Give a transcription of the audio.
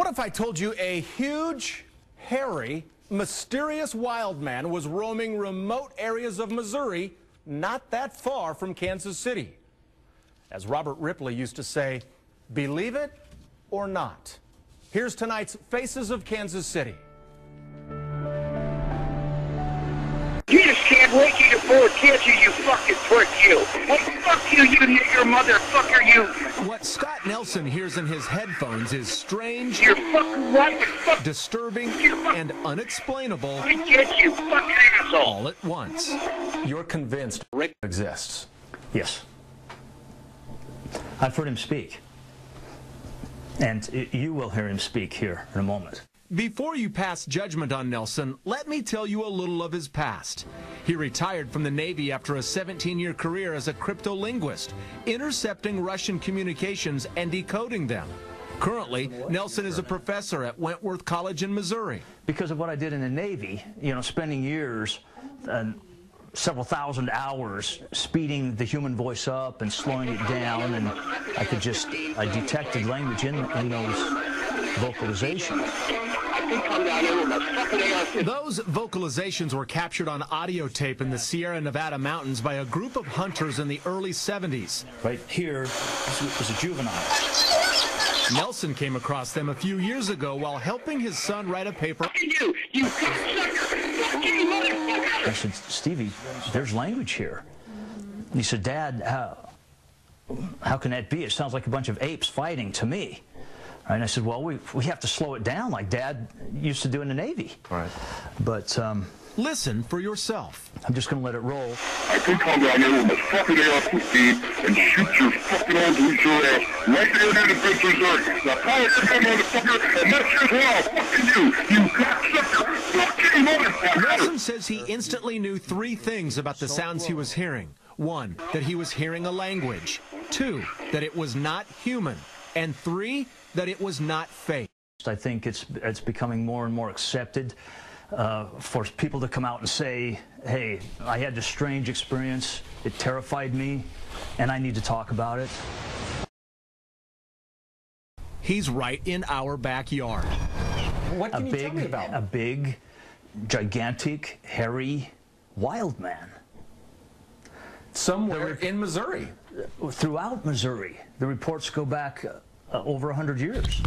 What if I told you a huge, hairy, mysterious wild man was roaming remote areas of Missouri, not that far from Kansas City? As Robert Ripley used to say, believe it or not. Here's tonight's Faces of Kansas City. You just can't wait to get bored, can't you, you fucking prick, you? Hey, fuck you, you nigger motherfucker, you. What Scott Nelson hears in his headphones is strange, You're fucking right, fuck. disturbing, and unexplainable I get you, fucking asshole. all at once. You're convinced Rick exists? Yes. I've heard him speak. And you will hear him speak here in a moment. Before you pass judgment on Nelson, let me tell you a little of his past. He retired from the Navy after a 17-year career as a cryptolinguist, intercepting Russian communications and decoding them. Currently, Nelson is a professor at Wentworth College in Missouri. Because of what I did in the Navy, spending years, several thousand hours speeding the human voice up and slowing it down, and I detected language in those vocalizations. Those vocalizations were captured on audio tape in the Sierra Nevada mountains by a group of hunters in the early 70s. Right here is a juvenile. Nelson came across them a few years ago while helping his son write a paper. You cocksucker! You motherfucker! I said, Stevie, there's language here. And he said, Dad, how can that be? It sounds like a bunch of apes fighting to me. And I said, well, we have to slow it down like Dad used to do in the Navy. Right. But listen for yourself. I'm just going to let it roll. I could come down there with my fucking AR-15 and shoot your fucking old loser ass right there near the Bench, Missouri. Now call it that motherfucker, and that's just what I'll fucking do. You cocksucker, fucking motherfucker. Nelson says he instantly knew three things about the sounds he was hearing. One, that he was hearing a language. Two, that it was not human. And three, that it was not fake. I think it's becoming more and more accepted for people to come out and say, hey, I had this strange experience, it terrified me, and I need to talk about it. He's right in our backyard. What can you tell me about? A big, gigantic, hairy, wild man. Somewhere in Missouri. Throughout Missouri. The reports go back over 100 years.